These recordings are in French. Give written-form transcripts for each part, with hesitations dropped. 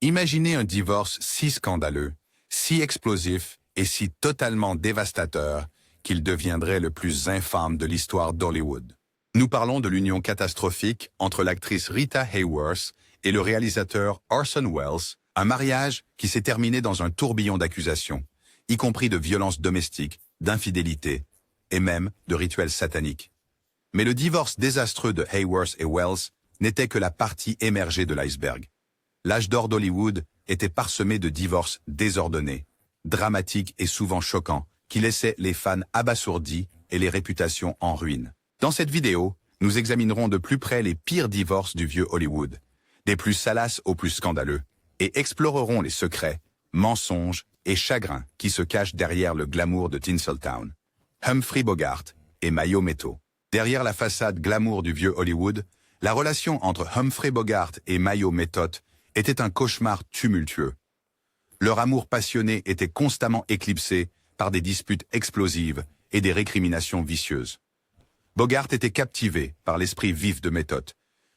Imaginez un divorce si scandaleux, si explosif et si totalement dévastateur qu'il deviendrait le plus infâme de l'histoire d'Hollywood. Nous parlons de l'union catastrophique entre l'actrice Rita Hayworth et le réalisateur Orson Welles, un mariage qui s'est terminé dans un tourbillon d'accusations, y compris de violences domestiques, d'infidélité et même de rituels sataniques. Mais le divorce désastreux de Hayworth et Welles n'était que la partie émergée de l'iceberg. L'âge d'or d'Hollywood était parsemé de divorces désordonnés, dramatiques et souvent choquants, qui laissaient les fans abasourdis et les réputations en ruine. Dans cette vidéo, nous examinerons de plus près les pires divorces du vieux Hollywood, des plus salaces aux plus scandaleux, et explorerons les secrets, mensonges et chagrins qui se cachent derrière le glamour de Tinseltown. Humphrey Bogart et Mayo Metto. Derrière la façade glamour du vieux Hollywood, la relation entre Humphrey Bogart et Mayo Metto était un cauchemar tumultueux. Leur amour passionné était constamment éclipsé par des disputes explosives et des récriminations vicieuses. Bogart était captivé par l'esprit vif de Metto,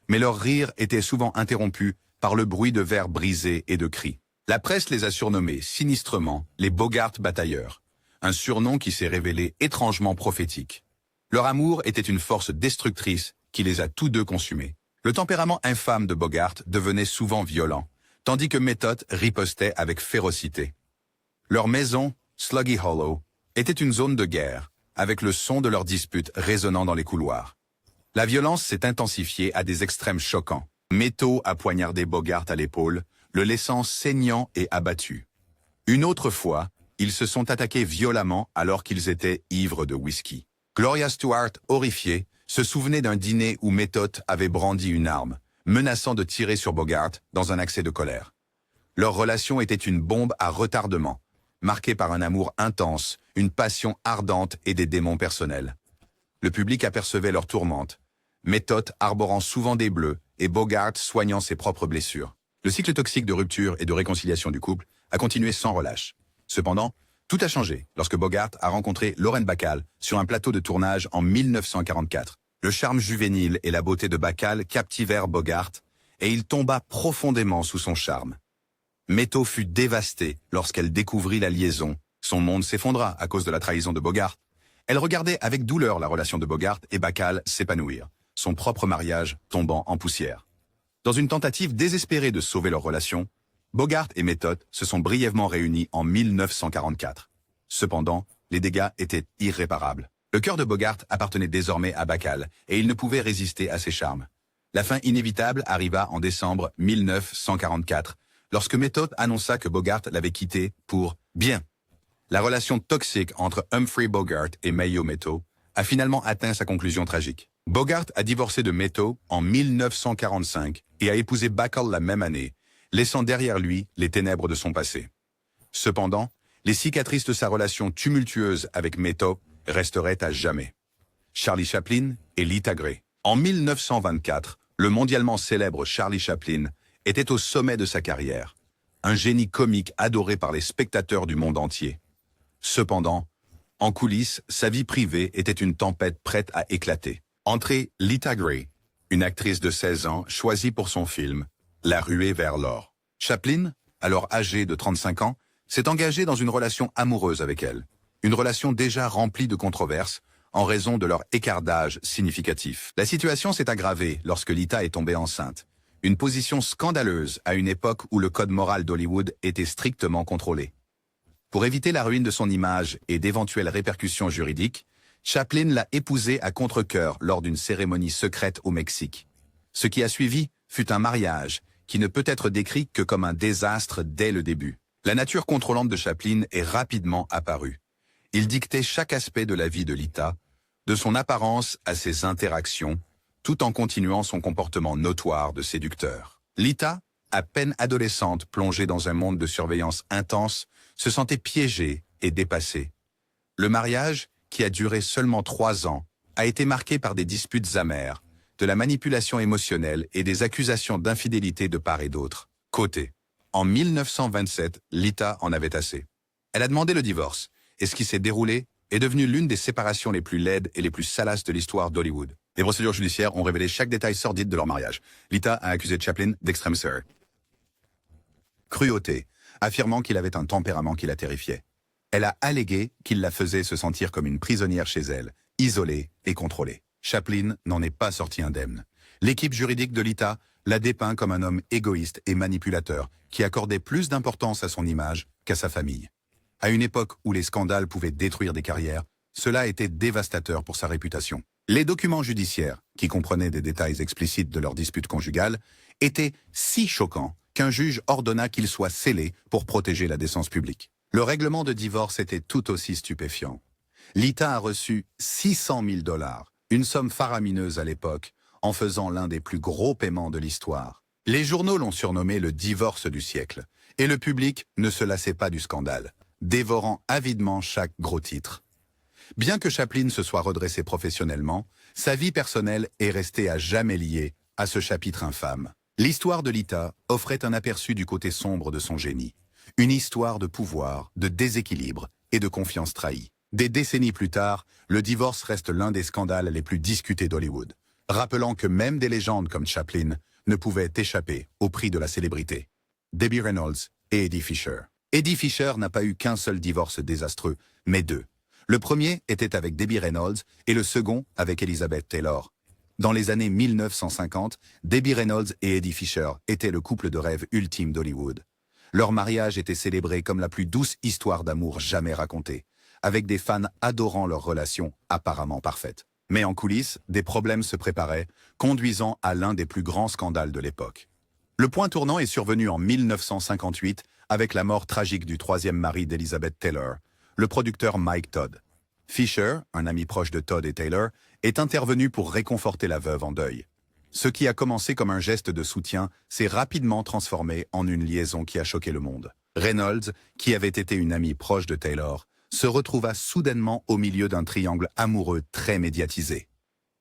mais leur rire était souvent interrompu par le bruit de verres brisés et de cris. La presse les a surnommés sinistrement les Bogart batailleurs, un surnom qui s'est révélé étrangement prophétique. Leur amour était une force destructrice qui les a tous deux consumés. Le tempérament infâme de Bogart devenait souvent violent, tandis que Metto ripostait avec férocité. Leur maison, Sluggy Hollow, était une zone de guerre, avec le son de leurs disputes résonnant dans les couloirs. La violence s'est intensifiée à des extrêmes choquants. Metto a poignardé Bogart à l'épaule, le laissant saignant et abattu. Une autre fois, ils se sont attaqués violemment alors qu'ils étaient ivres de whisky. Gloria Stewart, horrifiée, se souvenait d'un dîner où Metto avait brandi une arme, menaçant de tirer sur Bogart dans un accès de colère. Leur relation était une bombe à retardement, marquée par un amour intense, une passion ardente et des démons personnels. Le public apercevait leur tourmente, Metto arborant souvent des bleus et Bogart soignant ses propres blessures. Le cycle toxique de rupture et de réconciliation du couple a continué sans relâche. Cependant, tout a changé lorsque Bogart a rencontré Lauren Bacall sur un plateau de tournage en 1944. Le charme juvénile et la beauté de Bacall captivèrent Bogart et il tomba profondément sous son charme. Metto fut dévastée lorsqu'elle découvrit la liaison. Son monde s'effondra à cause de la trahison de Bogart. Elle regardait avec douleur la relation de Bogart et Bacall s'épanouir, son propre mariage tombant en poussière. Dans une tentative désespérée de sauver leur relation, Bogart et Metto se sont brièvement réunis en 1944. Cependant, les dégâts étaient irréparables. Le cœur de Bogart appartenait désormais à Bacall et il ne pouvait résister à ses charmes. La fin inévitable arriva en décembre 1944, lorsque Metto annonça que Bogart l'avait quitté pour « bien ». La relation toxique entre Humphrey Bogart et Mayo Metto a finalement atteint sa conclusion tragique. Bogart a divorcé de Metto en 1945 et a épousé Bacall la même année, laissant derrière lui les ténèbres de son passé. Cependant, les cicatrices de sa relation tumultueuse avec Metto resteraient à jamais. Charlie Chaplin et Lita Grey. En 1924, le mondialement célèbre Charlie Chaplin était au sommet de sa carrière, un génie comique adoré par les spectateurs du monde entier. Cependant, en coulisses, sa vie privée était une tempête prête à éclater. Entrait Lita Grey, une actrice de 16 ans choisie pour son film « La ruée vers l'or ». Chaplin, alors âgé de 35 ans, s'est engagé dans une relation amoureuse avec elle. Une relation déjà remplie de controverses en raison de leur écart d'âge significatif. La situation s'est aggravée lorsque Lita est tombée enceinte. Une position scandaleuse à une époque où le code moral d'Hollywood était strictement contrôlé. Pour éviter la ruine de son image et d'éventuelles répercussions juridiques, Chaplin l'a épousée à contre-cœur lors d'une cérémonie secrète au Mexique. Ce qui a suivi fut un mariage qui ne peut être décrit que comme un désastre dès le début. La nature contrôlante de Chaplin est rapidement apparue. Il dictait chaque aspect de la vie de Lita, de son apparence à ses interactions, tout en continuant son comportement notoire de séducteur. Lita, à peine adolescente plongée dans un monde de surveillance intense, se sentait piégée et dépassée. Le mariage, qui a duré seulement 3 ans, a été marqué par des disputes amères, de la manipulation émotionnelle et des accusations d'infidélité de part et d'autre. Côté. En 1927, Lita en avait assez. Elle a demandé le divorce, et ce qui s'est déroulé est devenu l'une des séparations les plus laides et les plus salaces de l'histoire d'Hollywood. Les procédures judiciaires ont révélé chaque détail sordide de leur mariage. Lita a accusé Chaplin d'extrême sœur. cruauté, affirmant qu'il avait un tempérament qui la terrifiait. Elle a allégué qu'il la faisait se sentir comme une prisonnière chez elle, isolée et contrôlée. Chaplin n'en est pas sorti indemne. L'équipe juridique de Lita l'a dépeint comme un homme égoïste et manipulateur qui accordait plus d'importance à son image qu'à sa famille. À une époque où les scandales pouvaient détruire des carrières, cela était dévastateur pour sa réputation. Les documents judiciaires, qui comprenaient des détails explicites de leur dispute conjugale, étaient si choquants qu'un juge ordonna qu'ils soient scellés pour protéger la décence publique. Le règlement de divorce était tout aussi stupéfiant. Lita a reçu 600 000 $, une somme faramineuse à l'époque, en faisant l'un des plus gros paiements de l'histoire. Les journaux l'ont surnommé le divorce du siècle, et le public ne se lassait pas du scandale, dévorant avidement chaque gros titre. Bien que Chaplin se soit redressé professionnellement, sa vie personnelle est restée à jamais liée à ce chapitre infâme. L'histoire de Lita offrait un aperçu du côté sombre de son génie. Une histoire de pouvoir, de déséquilibre et de confiance trahie. Des décennies plus tard, le divorce reste l'un des scandales les plus discutés d'Hollywood, rappelant que même des légendes comme Chaplin ne pouvaient échapper au prix de la célébrité. Debbie Reynolds et Eddie Fisher. Eddie Fisher n'a pas eu qu'un seul divorce désastreux, mais deux. Le premier était avec Debbie Reynolds et le second avec Elizabeth Taylor. Dans les années 1950, Debbie Reynolds et Eddie Fisher étaient le couple de rêve ultime d'Hollywood. Leur mariage était célébré comme la plus douce histoire d'amour jamais racontée, avec des fans adorant leur relation apparemment parfaite. Mais en coulisses, des problèmes se préparaient, conduisant à l'un des plus grands scandales de l'époque. Le point tournant est survenu en 1958 avec la mort tragique du troisième mari d'Elizabeth Taylor, le producteur Mike Todd. Fisher, un ami proche de Todd et Taylor, est intervenu pour réconforter la veuve en deuil. Ce qui a commencé comme un geste de soutien s'est rapidement transformé en une liaison qui a choqué le monde. Reynolds, qui avait été une amie proche de Taylor, se retrouva soudainement au milieu d'un triangle amoureux très médiatisé.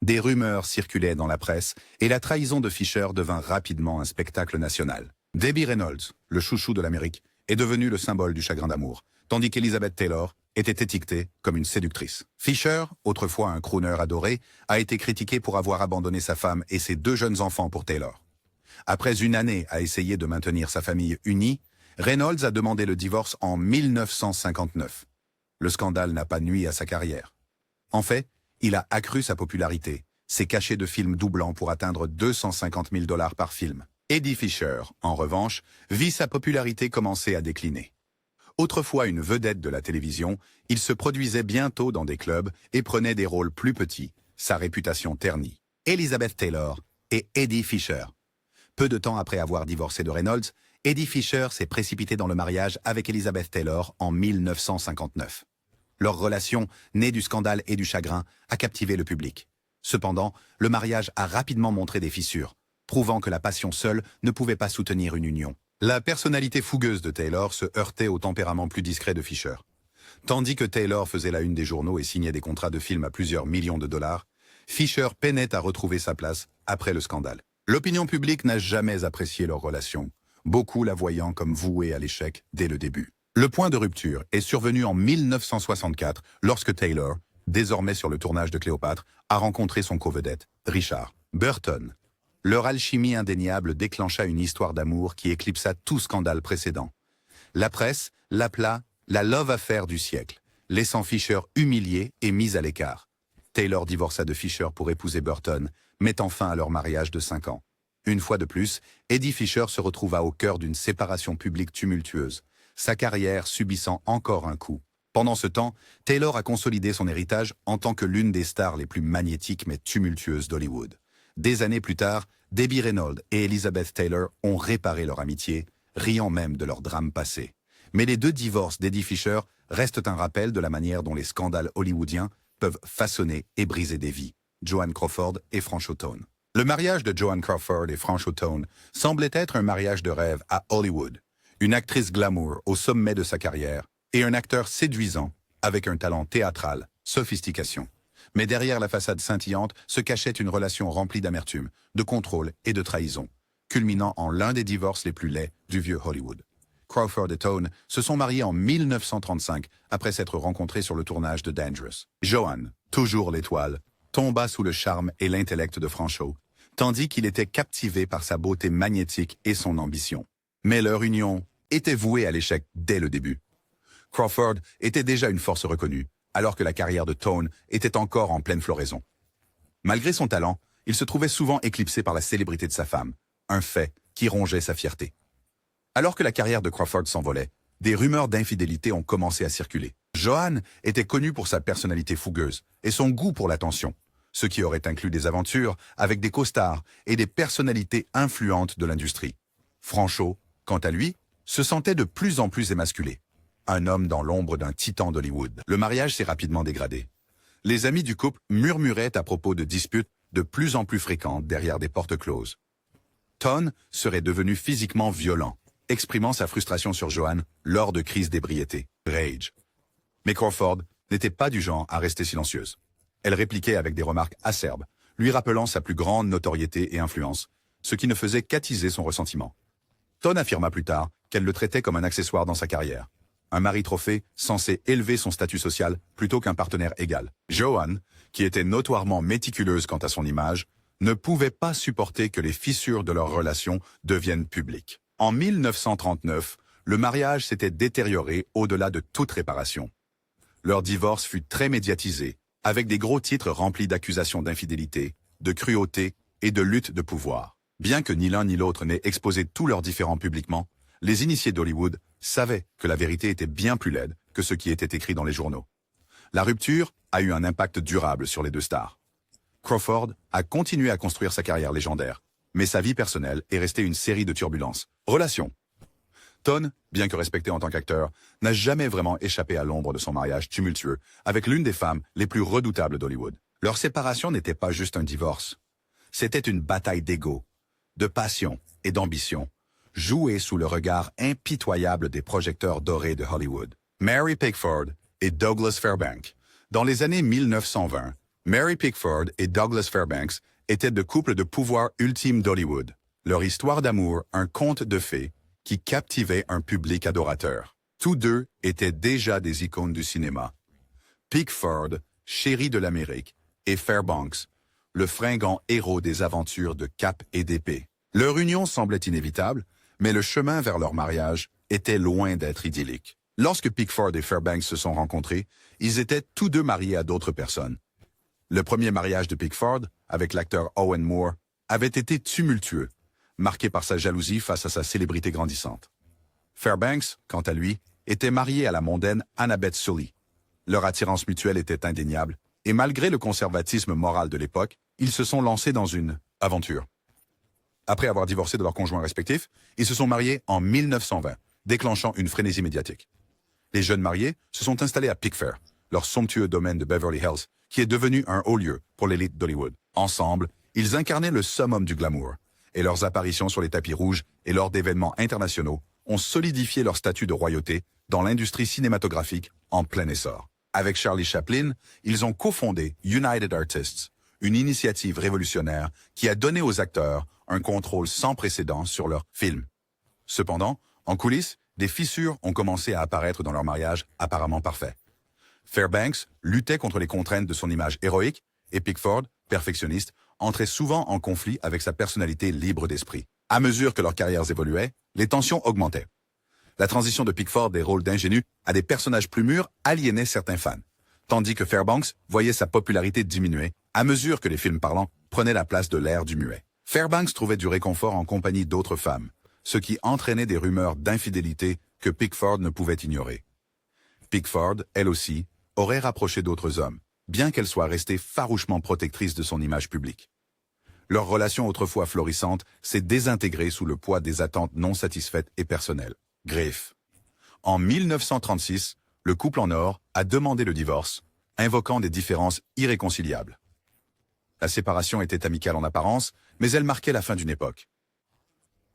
Des rumeurs circulaient dans la presse et la trahison de Fisher devint rapidement un spectacle national. Debbie Reynolds, le chouchou de l'Amérique, est devenue le symbole du chagrin d'amour, tandis qu'Elizabeth Taylor était étiquetée comme une séductrice. Fisher, autrefois un crooner adoré, a été critiqué pour avoir abandonné sa femme et ses deux jeunes enfants pour Taylor. Après une année à essayer de maintenir sa famille unie, Reynolds a demandé le divorce en 1959. Le scandale n'a pas nui à sa carrière. En fait, il a accru sa popularité, s'est caché de films doublants pour atteindre 250 000 $ par film. Eddie Fisher, en revanche, vit sa popularité commencer à décliner. Autrefois une vedette de la télévision, il se produisait bientôt dans des clubs et prenait des rôles plus petits, sa réputation ternie. Elizabeth Taylor et Eddie Fisher. Peu de temps après avoir divorcé de Reynolds, Eddie Fisher s'est précipité dans le mariage avec Elizabeth Taylor en 1959. Leur relation, née du scandale et du chagrin, a captivé le public. Cependant, le mariage a rapidement montré des fissures, prouvant que la passion seule ne pouvait pas soutenir une union. La personnalité fougueuse de Taylor se heurtait au tempérament plus discret de Fisher. Tandis que Taylor faisait la une des journaux et signait des contrats de films à plusieurs millions de dollars, Fisher peinait à retrouver sa place après le scandale. L'opinion publique n'a jamais apprécié leur relation, beaucoup la voyant comme vouée à l'échec dès le début. Le point de rupture est survenu en 1964 lorsque Taylor, désormais sur le tournage de Cléopâtre, a rencontré son co-vedette, Richard Burton. Leur alchimie indéniable déclencha une histoire d'amour qui éclipsa tout scandale précédent. La presse l'appela la love affair du siècle, laissant Fisher humilié et mis à l'écart. Taylor divorça de Fisher pour épouser Burton, mettant fin à leur mariage de 5 ans. Une fois de plus, Eddie Fisher se retrouva au cœur d'une séparation publique tumultueuse, sa carrière subissant encore un coup. Pendant ce temps, Taylor a consolidé son héritage en tant que l'une des stars les plus magnétiques mais tumultueuses d'Hollywood. Des années plus tard, Debbie Reynolds et Elizabeth Taylor ont réparé leur amitié, riant même de leur drame passé. Mais les deux divorces d'Eddie Fisher restent un rappel de la manière dont les scandales hollywoodiens peuvent façonner et briser des vies. Joan Crawford et Frank O'Tone. Le mariage de Joan Crawford et Frank O'Tone semblait être un mariage de rêve à Hollywood. Une actrice glamour au sommet de sa carrière et un acteur séduisant avec un talent théâtral, sophistication. Mais derrière la façade scintillante se cachait une relation remplie d'amertume, de contrôle et de trahison, culminant en l'un des divorces les plus laids du vieux Hollywood. Crawford et Tone se sont mariés en 1935 après s'être rencontrés sur le tournage de Dangerous. Joan, toujours l'étoile, tomba sous le charme et l'intellect de Franchot, tandis qu'il était captivé par sa beauté magnétique et son ambition. Mais leur union était vouée à l'échec dès le début. Crawford était déjà une force reconnue, alors que la carrière de Tone était encore en pleine floraison. Malgré son talent, il se trouvait souvent éclipsé par la célébrité de sa femme, un fait qui rongeait sa fierté. Alors que la carrière de Crawford s'envolait, des rumeurs d'infidélité ont commencé à circuler. Joanne était connue pour sa personnalité fougueuse et son goût pour l'attention, ce qui aurait inclus des aventures avec des costards et des personnalités influentes de l'industrie. Franchot, quant à lui, se sentait de plus en plus émasculé. Un homme dans l'ombre d'un titan d'Hollywood. Le mariage s'est rapidement dégradé. Les amis du couple murmuraient à propos de disputes de plus en plus fréquentes derrière des portes closes. Tone serait devenu physiquement violent, exprimant sa frustration sur Joanne lors de crises d'ébriété. Rage. Mais Crawford n'était pas du genre à rester silencieuse. Elle répliquait avec des remarques acerbes, lui rappelant sa plus grande notoriété et influence, ce qui ne faisait qu'attiser son ressentiment. Tone affirma plus tard qu'elle le traitait comme un accessoire dans sa carrière, un mari trophée censé élever son statut social plutôt qu'un partenaire égal. Joanne, qui était notoirement méticuleuse quant à son image, ne pouvait pas supporter que les fissures de leur relation deviennent publiques. En 1939, le mariage s'était détérioré au-delà de toute réparation. Leur divorce fut très médiatisé, avec des gros titres remplis d'accusations d'infidélité, de cruauté et de lutte de pouvoir. Bien que ni l'un ni l'autre n'aient exposé tous leurs différends publiquement, les initiés d'Hollywood savaient que la vérité était bien plus laide que ce qui était écrit dans les journaux. La rupture a eu un impact durable sur les deux stars. Crawford a continué à construire sa carrière légendaire, mais sa vie personnelle est restée une série de turbulences. Relations. Tone, bien que respecté en tant qu'acteur, n'a jamais vraiment échappé à l'ombre de son mariage tumultueux avec l'une des femmes les plus redoutables d'Hollywood. Leur séparation n'était pas juste un divorce. C'était une bataille d'ego, de passion et d'ambition, jouée sous le regard impitoyable des projecteurs dorés de Hollywood. Mary Pickford et Douglas Fairbanks. Dans les années 1920, Mary Pickford et Douglas Fairbanks étaient deux couples de pouvoir ultime d'Hollywood. Leur histoire d'amour, un conte de fées, qui captivait un public adorateur. Tous deux étaient déjà des icônes du cinéma. Pickford, chéri de l'Amérique, et Fairbanks, le fringant héros des aventures de cap et d'épée. Leur union semblait inévitable, mais le chemin vers leur mariage était loin d'être idyllique. Lorsque Pickford et Fairbanks se sont rencontrés, ils étaient tous deux mariés à d'autres personnes. Le premier mariage de Pickford, avec l'acteur Owen Moore, avait été tumultueux, marqué par sa jalousie face à sa célébrité grandissante. Fairbanks, quant à lui, était marié à la mondaine Annabeth Sully. Leur attirance mutuelle était indéniable, et malgré le conservatisme moral de l'époque, ils se sont lancés dans une aventure. Après avoir divorcé de leurs conjoints respectifs, ils se sont mariés en 1920, déclenchant une frénésie médiatique. Les jeunes mariés se sont installés à Pickfair, leur somptueux domaine de Beverly Hills, qui est devenu un haut lieu pour l'élite d'Hollywood. Ensemble, ils incarnaient le summum du glamour, et leurs apparitions sur les tapis rouges et lors d'événements internationaux ont solidifié leur statut de royauté dans l'industrie cinématographique en plein essor. Avec Charlie Chaplin, ils ont cofondé United Artists, une initiative révolutionnaire qui a donné aux acteurs un contrôle sans précédent sur leurs films. Cependant, en coulisses, des fissures ont commencé à apparaître dans leur mariage apparemment parfait. Fairbanks luttait contre les contraintes de son image héroïque et Pickford, perfectionniste, entrait souvent en conflit avec sa personnalité libre d'esprit. À mesure que leurs carrières évoluaient, les tensions augmentaient. La transition de Pickford des rôles d'ingénu à des personnages plus mûrs aliénait certains fans, tandis que Fairbanks voyait sa popularité diminuer à mesure que les films parlants prenaient la place de l'ère du muet. Fairbanks trouvait du réconfort en compagnie d'autres femmes, ce qui entraînait des rumeurs d'infidélité que Pickford ne pouvait ignorer. Pickford, elle aussi, aurait rapproché d'autres hommes, bien qu'elle soit restée farouchement protectrice de son image publique. Leur relation autrefois florissante s'est désintégrée sous le poids des attentes non satisfaites et personnelles. Griffe. En 1936, le couple en or a demandé le divorce, invoquant des différences irréconciliables. La séparation était amicale en apparence, mais elle marquait la fin d'une époque.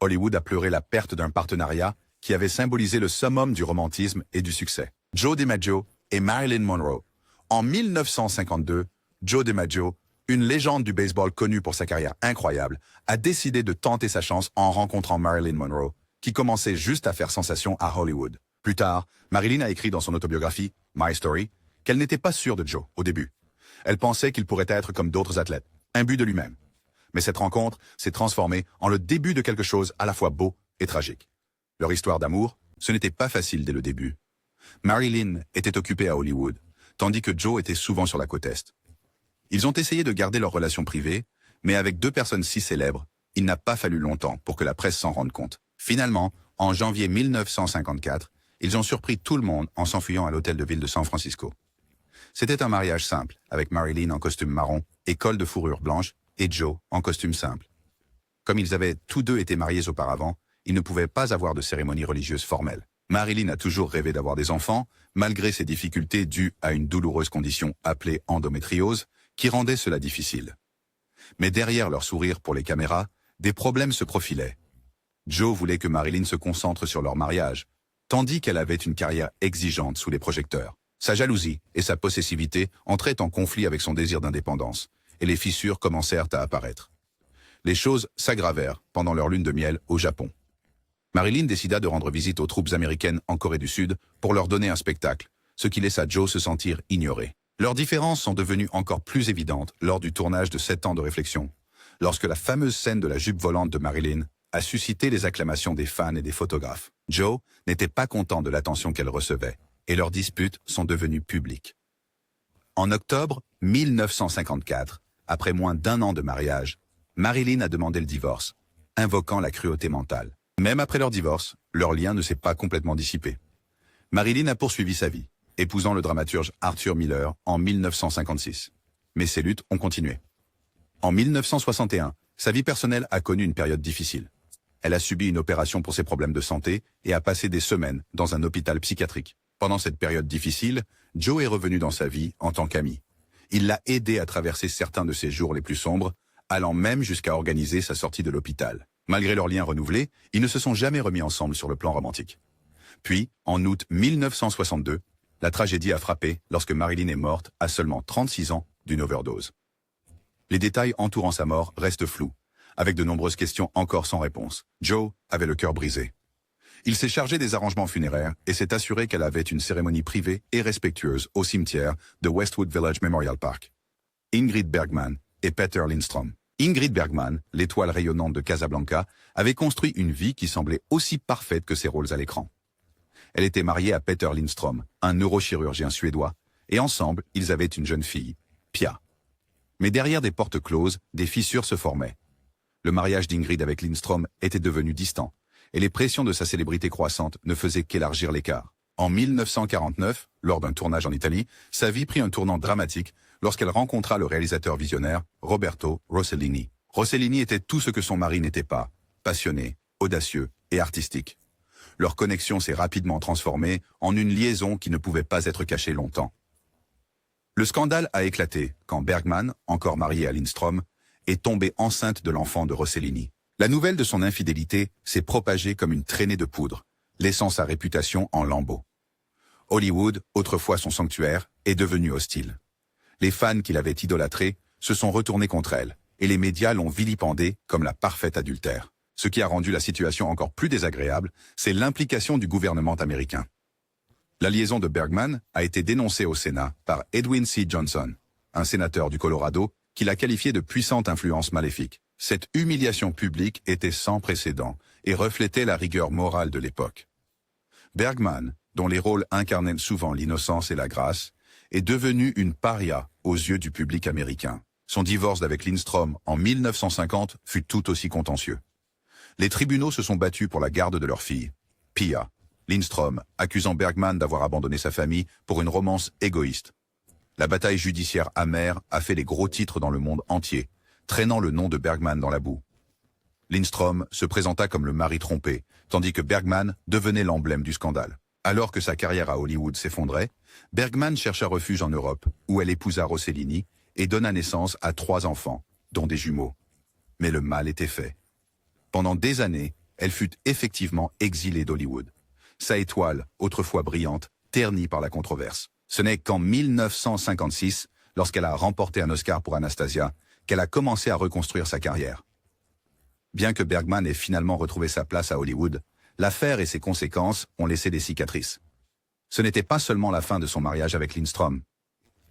Hollywood a pleuré la perte d'un partenariat qui avait symbolisé le summum du romantisme et du succès. Joe DiMaggio et Marilyn Monroe. En 1952, Joe DiMaggio, une légende du baseball connue pour sa carrière incroyable, a décidé de tenter sa chance en rencontrant Marilyn Monroe, qui commençait juste à faire sensation à Hollywood. Plus tard, Marilyn a écrit dans son autobiographie, My Story, qu'elle n'était pas sûre de Joe au début. Elle pensait qu'il pourrait être comme d'autres athlètes, imbu de lui-même. Mais cette rencontre s'est transformée en le début de quelque chose à la fois beau et tragique. Leur histoire d'amour Ce n'était pas facile dès le début. Marilyn était occupée à Hollywood, tandis que Joe était souvent sur la côte Est. Ils ont essayé de garder leur relation privée, mais avec deux personnes si célèbres, il n'a pas fallu longtemps pour que la presse s'en rende compte. Finalement, en janvier 1954, ils ont surpris tout le monde en s'enfuyant à l'hôtel de ville de San Francisco. C'était un mariage simple, avec Marilyn en costume marron et col de fourrure blanche, et Joe en costume simple. Comme ils avaient tous deux été mariés auparavant, ils ne pouvaient pas avoir de cérémonie religieuse formelle. Marilyn a toujours rêvé d'avoir des enfants, malgré ses difficultés dues à une douloureuse condition appelée endométriose, qui rendait cela difficile. Mais derrière leur sourire pour les caméras, des problèmes se profilaient. Joe voulait que Marilyn se concentre sur leur mariage, tandis qu'elle avait une carrière exigeante sous les projecteurs. Sa jalousie et sa possessivité entraient en conflit avec son désir d'indépendance, et les fissures commencèrent à apparaître. Les choses s'aggravèrent pendant leur lune de miel au Japon. Marilyn décida de rendre visite aux troupes américaines en Corée du Sud pour leur donner un spectacle, ce qui laissa Joe se sentir ignoré. Leurs différences sont devenues encore plus évidentes lors du tournage de 7 ans de réflexion, lorsque la fameuse scène de la jupe volante de Marilyn a suscité les acclamations des fans et des photographes. Joe n'était pas content de l'attention qu'elle recevait, et leurs disputes sont devenues publiques. En octobre 1954, après moins d'1 an de mariage, Marilyn a demandé le divorce, invoquant la cruauté mentale. Même après leur divorce, leur lien ne s'est pas complètement dissipé. Marilyn a poursuivi sa vie, épousant le dramaturge Arthur Miller en 1956. Mais ses luttes ont continué. En 1961, sa vie personnelle a connu une période difficile. Elle a subi une opération pour ses problèmes de santé et a passé des semaines dans un hôpital psychiatrique. Pendant cette période difficile, Joe est revenu dans sa vie en tant qu'ami. Il l'a aidé à traverser certains de ses jours les plus sombres, allant même jusqu'à organiser sa sortie de l'hôpital. Malgré leur lien renouvelé, ils ne se sont jamais remis ensemble sur le plan romantique. Puis, en août 1962, la tragédie a frappé lorsque Marilyn est morte à seulement 36 ans d'une overdose. Les détails entourant sa mort restent flous, avec de nombreuses questions encore sans réponse. Joe avait le cœur brisé. Il s'est chargé des arrangements funéraires et s'est assuré qu'elle avait une cérémonie privée et respectueuse au cimetière de Westwood Village Memorial Park. Ingrid Bergman et Peter Lindstrom. Ingrid Bergman, l'étoile rayonnante de Casablanca, avait construit une vie qui semblait aussi parfaite que ses rôles à l'écran. Elle était mariée à Peter Lindstrom, un neurochirurgien suédois, et ensemble, ils avaient une jeune fille, Pia. Mais derrière des portes closes, des fissures se formaient. Le mariage d'Ingrid avec Lindstrom était devenu distant, et les pressions de sa célébrité croissante ne faisaient qu'élargir l'écart. En 1949, lors d'un tournage en Italie, sa vie prit un tournant dramatique lorsqu'elle rencontra le réalisateur visionnaire Roberto Rossellini. Rossellini était tout ce que son mari n'était pas, passionné, audacieux et artistique. Leur connexion s'est rapidement transformée en une liaison qui ne pouvait pas être cachée longtemps. Le scandale a éclaté quand Bergman, encore mariée à Lindstrom, est tombée enceinte de l'enfant de Rossellini. La nouvelle de son infidélité s'est propagée comme une traînée de poudre, laissant sa réputation en lambeaux. Hollywood, autrefois son sanctuaire, est devenu hostile. Les fans qui l'avaient idolâtrée se sont retournés contre elle, et les médias l'ont vilipendée comme la parfaite adultère. Ce qui a rendu la situation encore plus désagréable, c'est l'implication du gouvernement américain. La liaison de Bergman a été dénoncée au Sénat par Edwin C. Johnson, un sénateur du Colorado, qui l'a qualifiée de puissante influence maléfique. Cette humiliation publique était sans précédent et reflétait la rigueur morale de l'époque. Bergman, dont les rôles incarnaient souvent l'innocence et la grâce, est devenu une paria aux yeux du public américain. Son divorce avec Lindstrom en 1950 fut tout aussi contentieux. Les tribunaux se sont battus pour la garde de leur fille, Pia. Lindstrom, accusant Bergman d'avoir abandonné sa famille pour une romance égoïste. La bataille judiciaire amère a fait les gros titres dans le monde entier, traînant le nom de Bergman dans la boue. Lindstrom se présenta comme le mari trompé, tandis que Bergman devenait l'emblème du scandale. Alors que sa carrière à Hollywood s'effondrait, Bergman chercha refuge en Europe, où elle épousa Rossellini et donna naissance à 3 enfants, dont des jumeaux. Mais le mal était fait. Pendant des années, elle fut effectivement exilée d'Hollywood. Sa étoile, autrefois brillante, ternie par la controverse. Ce n'est qu'en 1956, lorsqu'elle a remporté un Oscar pour Anastasia, qu'elle a commencé à reconstruire sa carrière. Bien que Bergman ait finalement retrouvé sa place à Hollywood, l'affaire et ses conséquences ont laissé des cicatrices. Ce n'était pas seulement la fin de son mariage avec Lindstrom.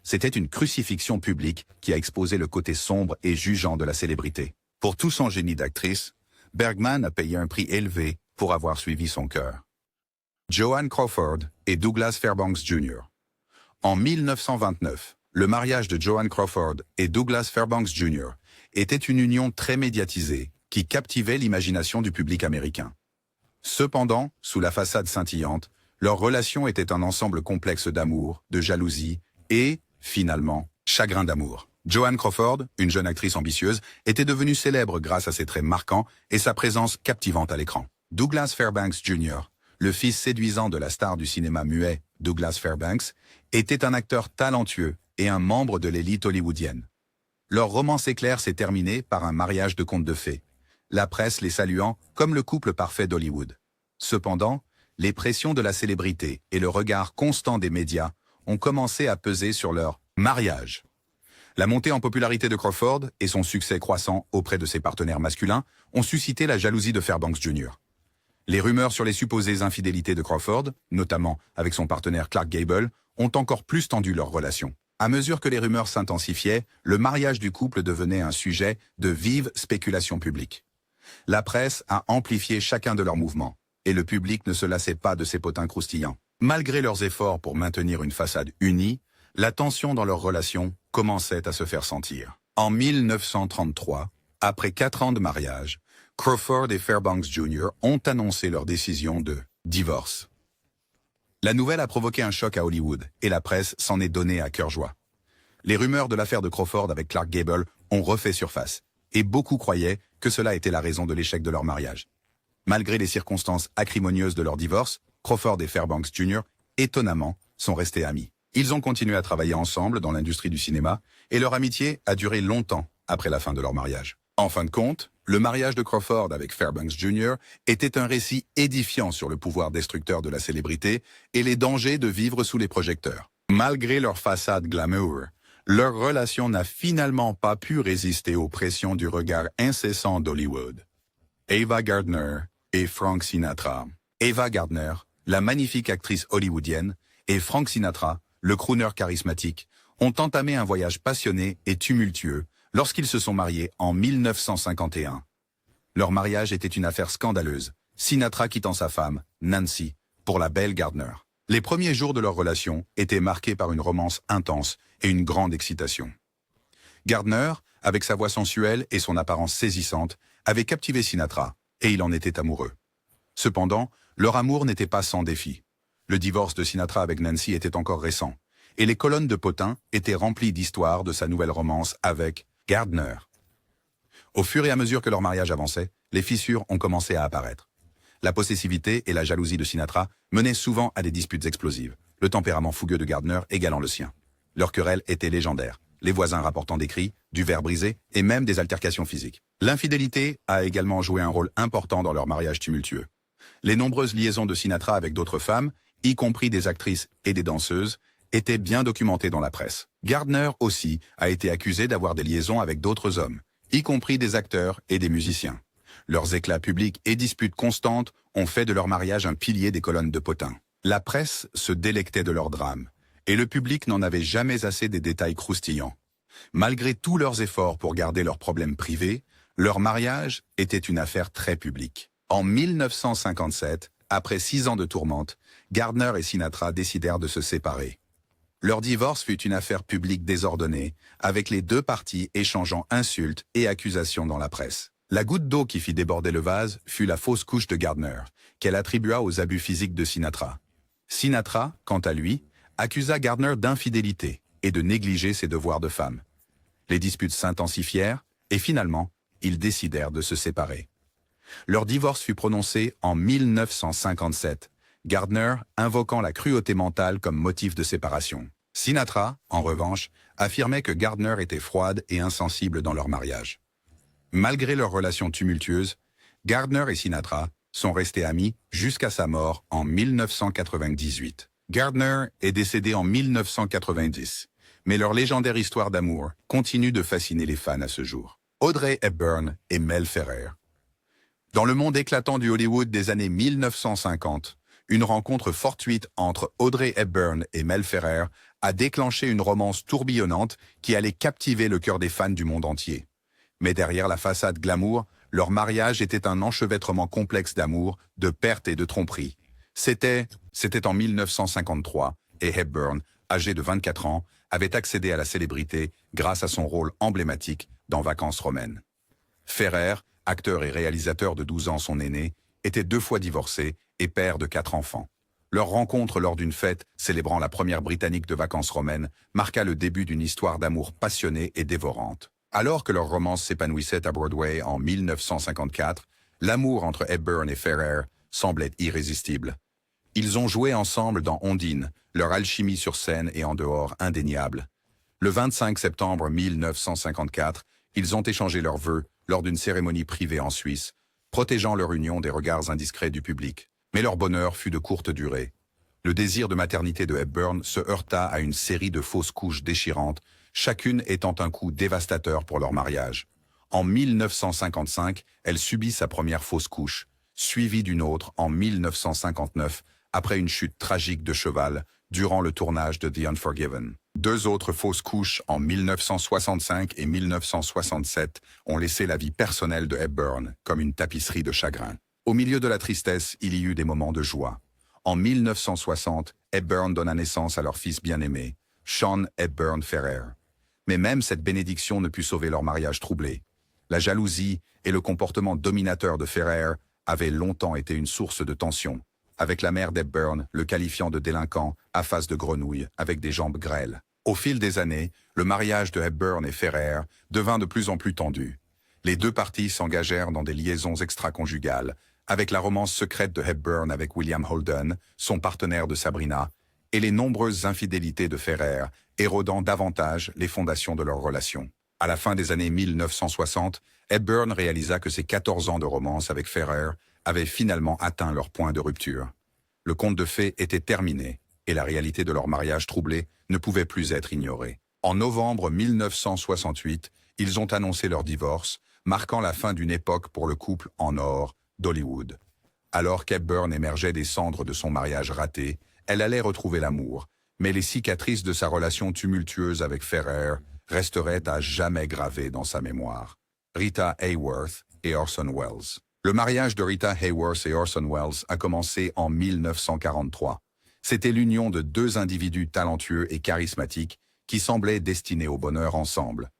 C'était une crucifixion publique qui a exposé le côté sombre et jugeant de la célébrité. Pour tout son génie d'actrice, Bergman a payé un prix élevé pour avoir suivi son cœur. Joan Crawford et Douglas Fairbanks Jr. En 1929, le mariage de Joan Crawford et Douglas Fairbanks Jr. était une union très médiatisée qui captivait l'imagination du public américain. Cependant, sous la façade scintillante, leur relation était un ensemble complexe d'amour, de jalousie et, finalement, chagrin d'amour. Joan Crawford, une jeune actrice ambitieuse, était devenue célèbre grâce à ses traits marquants et sa présence captivante à l'écran. Douglas Fairbanks Jr., le fils séduisant de la star du cinéma muet Douglas Fairbanks, était un acteur talentueux et un membre de l'élite hollywoodienne. Leur romance éclair s'est terminée par un mariage de conte de fées, la presse les saluant comme le couple parfait d'Hollywood. Cependant, les pressions de la célébrité et le regard constant des médias ont commencé à peser sur leur mariage. La montée en popularité de Crawford et son succès croissant auprès de ses partenaires masculins ont suscité la jalousie de Fairbanks Jr. Les rumeurs sur les supposées infidélités de Crawford, notamment avec son partenaire Clark Gable, ont encore plus tendu leur relation. À mesure que les rumeurs s'intensifiaient, le mariage du couple devenait un sujet de vive spéculation publique. La presse a amplifié chacun de leurs mouvements, et le public ne se lassait pas de ces potins croustillants. Malgré leurs efforts pour maintenir une façade unie, la tension dans leur relation commençait à se faire sentir. En 1933, après 4 ans de mariage, Crawford et Fairbanks Jr. ont annoncé leur décision de divorce. La nouvelle a provoqué un choc à Hollywood, et la presse s'en est donnée à cœur joie. Les rumeurs de l'affaire de Crawford avec Clark Gable ont refait surface, et beaucoup croyaient que cela était la raison de l'échec de leur mariage. Malgré les circonstances acrimonieuses de leur divorce, Crawford et Fairbanks Jr., étonnamment, sont restés amis. Ils ont continué à travailler ensemble dans l'industrie du cinéma, et leur amitié a duré longtemps après la fin de leur mariage. En fin de compte, le mariage de Crawford avec Fairbanks Jr. était un récit édifiant sur le pouvoir destructeur de la célébrité et les dangers de vivre sous les projecteurs. Malgré leur façade glamour, leur relation n'a finalement pas pu résister aux pressions du regard incessant d'Hollywood. Ava Gardner et Frank Sinatra. Ava Gardner, la magnifique actrice hollywoodienne, et Frank Sinatra, le crooner charismatique, ont entamé un voyage passionné et tumultueux lorsqu'ils se sont mariés en 1951. Leur mariage était une affaire scandaleuse, Sinatra quittant sa femme, Nancy, pour la belle Gardner. Les premiers jours de leur relation étaient marqués par une romance intense et une grande excitation. Gardner, avec sa voix sensuelle et son apparence saisissante, avait captivé Sinatra, et il en était amoureux. Cependant, leur amour n'était pas sans défi. Le divorce de Sinatra avec Nancy était encore récent, et les colonnes de potins étaient remplies d'histoires de sa nouvelle romance avec Gardner. Au fur et à mesure que leur mariage avançait, les fissures ont commencé à apparaître. La possessivité et la jalousie de Sinatra menaient souvent à des disputes explosives, le tempérament fougueux de Gardner égalant le sien. Leur querelle était légendaire, les voisins rapportant des cris, du verre brisé et même des altercations physiques. L'infidélité a également joué un rôle important dans leur mariage tumultueux. Les nombreuses liaisons de Sinatra avec d'autres femmes, y compris des actrices et des danseuses, étaient bien documentées dans la presse. Gardner aussi a été accusé d'avoir des liaisons avec d'autres hommes, y compris des acteurs et des musiciens. Leurs éclats publics et disputes constantes ont fait de leur mariage un pilier des colonnes de potins. La presse se délectait de leur drame, et le public n'en avait jamais assez des détails croustillants. Malgré tous leurs efforts pour garder leurs problèmes privés, leur mariage était une affaire très publique. En 1957, après 6 ans de tourmente, Gardner et Sinatra décidèrent de se séparer. Leur divorce fut une affaire publique désordonnée, avec les deux parties échangeant insultes et accusations dans la presse. La goutte d'eau qui fit déborder le vase fut la fausse couche de Gardner, qu'elle attribua aux abus physiques de Sinatra. Sinatra, quant à lui, accusa Gardner d'infidélité et de négliger ses devoirs de femme. Les disputes s'intensifièrent et finalement, ils décidèrent de se séparer. Leur divorce fut prononcé en 1957, Gardner invoquant la cruauté mentale comme motif de séparation. Sinatra, en revanche, affirmait que Gardner était froide et insensible dans leur mariage. Malgré leur relation tumultueuse, Gardner et Sinatra sont restés amis jusqu'à sa mort en 1998. Gardner est décédé en 1990, mais leur légendaire histoire d'amour continue de fasciner les fans à ce jour. Audrey Hepburn et Mel Ferrer. Dans le monde éclatant du Hollywood des années 1950, une rencontre fortuite entre Audrey Hepburn et Mel Ferrer a déclenché une romance tourbillonnante qui allait captiver le cœur des fans du monde entier. Mais derrière la façade glamour, leur mariage était un enchevêtrement complexe d'amour, de perte et de tromperie. C'était en 1953, et Hepburn, âgé de 24 ans, avait accédé à la célébrité grâce à son rôle emblématique dans Vacances romaines. Ferrer, acteur et réalisateur de 12 ans son aîné, était 2 fois divorcé et père de 4 enfants. Leur rencontre lors d'une fête célébrant la première britannique de Vacances romaines marqua le début d'une histoire d'amour passionnée et dévorante. Alors que leur romance s'épanouissait à Broadway en 1954, l'amour entre Hepburn et Ferrer semblait irrésistible. Ils ont joué ensemble dans Ondine, leur alchimie sur scène et en dehors indéniable. Le 25 septembre 1954, ils ont échangé leurs vœux lors d'une cérémonie privée en Suisse, protégeant leur union des regards indiscrets du public. Mais leur bonheur fut de courte durée. Le désir de maternité de Hepburn se heurta à une série de fausses couches déchirantes, chacune étant un coup dévastateur pour leur mariage. En 1955, elle subit sa première fausse couche, suivie d'une autre en 1959, après une chute tragique de cheval durant le tournage de The Unforgiven. 2 autres fausses couches en 1965 et 1967 ont laissé la vie personnelle de Hepburn comme une tapisserie de chagrin. Au milieu de la tristesse, il y eut des moments de joie. En 1960, Hepburn donna naissance à leur fils bien-aimé, Sean Hepburn Ferrer. Mais même cette bénédiction ne put sauver leur mariage troublé. La jalousie et le comportement dominateur de Ferrer avaient longtemps été une source de tension, avec la mère d'Hepburn le qualifiant de délinquant à face de grenouille avec des jambes grêles. Au fil des années, le mariage de Hepburn et Ferrer devint de plus en plus tendu. Les 2 parties s'engagèrent dans des liaisons extra-conjugales, avec la romance secrète de Hepburn avec William Holden, son partenaire de Sabrina, et les nombreuses infidélités de Ferrer, érodant davantage les fondations de leur relation. À la fin des années 1960, Hepburn réalisa que ses 14 ans de romance avec Ferrer avaient finalement atteint leur point de rupture. Le conte de fées était terminé, et la réalité de leur mariage troublé ne pouvait plus être ignorée. En novembre 1968, ils ont annoncé leur divorce, marquant la fin d'une époque pour le couple en or d'Hollywood. Alors qu'Hepburn émergeait des cendres de son mariage raté, elle allait retrouver l'amour, mais les cicatrices de sa relation tumultueuse avec Ferrer resteraient à jamais gravées dans sa mémoire. Rita Hayworth et Orson Welles. Le mariage de Rita Hayworth et Orson Welles a commencé en 1943. C'était l'union de 2 individus talentueux et charismatiques qui semblaient destinés au bonheur ensemble.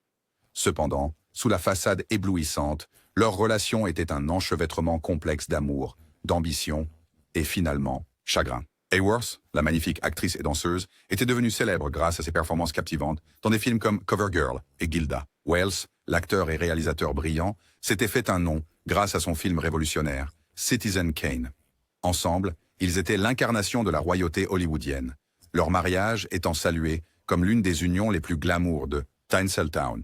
Cependant, sous la façade éblouissante, leur relation était un enchevêtrement complexe d'amour, d'ambition et finalement, chagrin. Hayworth, la magnifique actrice et danseuse, était devenue célèbre grâce à ses performances captivantes dans des films comme Covergirl et Gilda. Welles, l'acteur et réalisateur brillant, s'était fait un nom grâce à son film révolutionnaire, Citizen Kane. Ensemble, ils étaient l'incarnation de la royauté hollywoodienne, leur mariage étant salué comme l'une des unions les plus glamour de Tinseltown.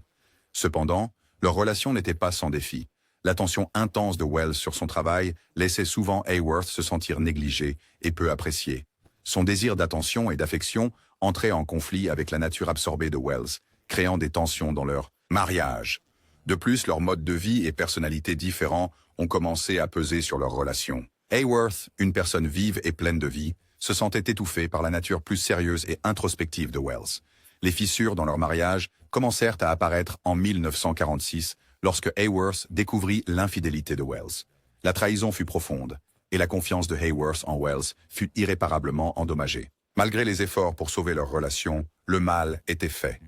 Cependant, leur relation n'était pas sans défi. L'attention intense de Welles sur son travail laissait souvent Hayworth se sentir négligé et peu apprécié. Son désir d'attention et d'affection entrait en conflit avec la nature absorbée de Welles, créant des tensions dans leur mariage. De plus, leurs modes de vie et personnalités différents ont commencé à peser sur leur relation. Hayworth, une personne vive et pleine de vie, se sentait étouffé par la nature plus sérieuse et introspective de Welles. Les fissures dans leur mariage commencèrent à apparaître en 1946, lorsque Hayworth découvrit l'infidélité de Welles. La trahison fut profonde, et la confiance de Hayworth en Welles fut irréparablement endommagée. Malgré les efforts pour sauver leur relation, le mal était fait.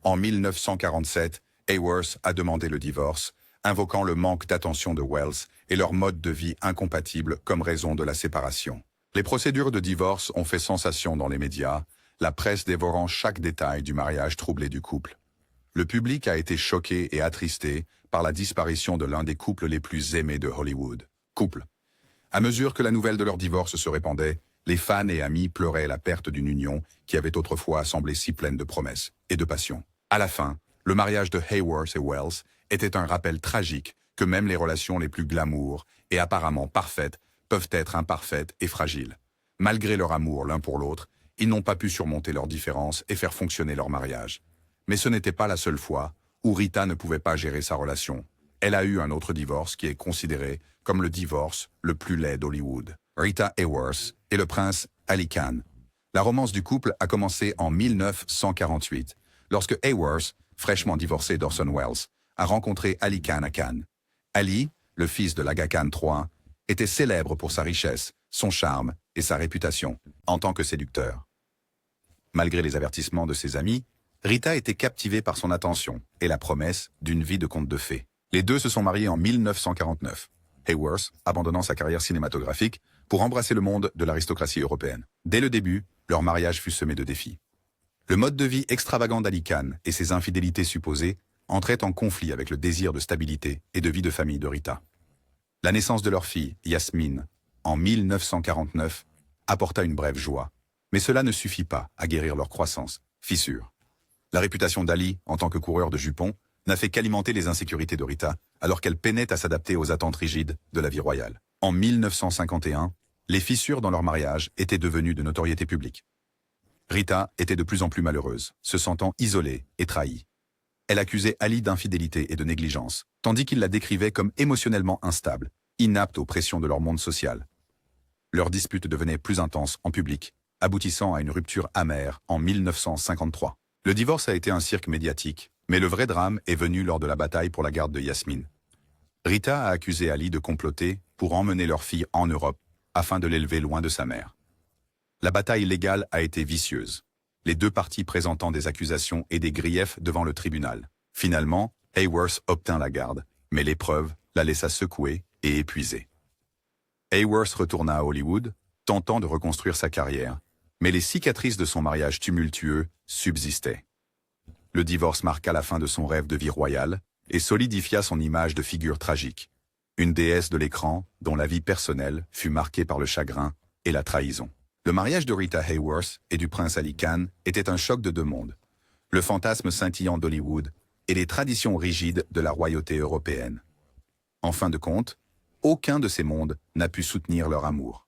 En 1947, Hayworth a demandé le divorce, invoquant le manque d'attention de Welles et leur mode de vie incompatible comme raison de la séparation. Les procédures de divorce ont fait sensation dans les médias, la presse dévorant chaque détail du mariage troublé du couple. Le public a été choqué et attristé par la disparition de l'un des couples les plus aimés de Hollywood. Couple. À mesure que la nouvelle de leur divorce se répandait, les fans et amis pleuraient la perte d'une union qui avait autrefois semblé si pleine de promesses et de passion. À la fin, le mariage de Hayworth et Welles était un rappel tragique que même les relations les plus glamour et apparemment parfaites peuvent être imparfaites et fragiles. Malgré leur amour l'un pour l'autre, ils n'ont pas pu surmonter leurs différences et faire fonctionner leur mariage. Mais ce n'était pas la seule fois où Rita ne pouvait pas gérer sa relation. Elle a eu un autre divorce qui est considéré comme le divorce le plus laid d'Hollywood. Rita Hayworth et le prince Ali Khan. La romance du couple a commencé en 1948, lorsque Hayworth, fraîchement divorcé d'Orson Welles, a rencontré Ali Khan à Cannes. Ali, le fils de l'Aga Khan III, était célèbre pour sa richesse, son charme et sa réputation en tant que séducteur. Malgré les avertissements de ses amis, Rita était captivée par son attention et la promesse d'une vie de conte de fées. Les deux se sont mariés en 1949, Hayworth abandonnant sa carrière cinématographique pour embrasser le monde de l'aristocratie européenne. Dès le début, leur mariage fut semé de défis. Le mode de vie extravagant d'Ali Khan et ses infidélités supposées entraient en conflit avec le désir de stabilité et de vie de famille de Rita. La naissance de leur fille, Yasmine, en 1949, apporta une brève joie, mais cela ne suffit pas à guérir leur croissance, fissure. La réputation d'Ali, en tant que coureur de jupons, n'a fait qu'alimenter les insécurités de Rita, alors qu'elle peinait à s'adapter aux attentes rigides de la vie royale. En 1951, les fissures dans leur mariage étaient devenues de notoriété publique. Rita était de plus en plus malheureuse, se sentant isolée et trahie. Elle accusait Ali d'infidélité et de négligence, tandis qu'il la décrivait comme émotionnellement instable, inapte aux pressions de leur monde social. Leur dispute devenait plus intense en public, aboutissant à une rupture amère en 1953. Le divorce a été un cirque médiatique, mais le vrai drame est venu lors de la bataille pour la garde de Yasmine. Rita a accusé Ali de comploter pour emmener leur fille en Europe afin de l'élever loin de sa mère. La bataille légale a été vicieuse, les deux parties présentant des accusations et des griefs devant le tribunal. Finalement, Hayworth obtint la garde, mais l'épreuve la laissa secouée et épuisée. Hayworth retourna à Hollywood, tentant de reconstruire sa carrière, mais les cicatrices de son mariage tumultueux subsistaient. Le divorce marqua la fin de son rêve de vie royale et solidifia son image de figure tragique, une déesse de l'écran dont la vie personnelle fut marquée par le chagrin et la trahison. Le mariage de Rita Hayworth et du prince Ali Khan était un choc de deux mondes, le fantasme scintillant d'Hollywood et les traditions rigides de la royauté européenne. En fin de compte, aucun de ces mondes n'a pu soutenir leur amour.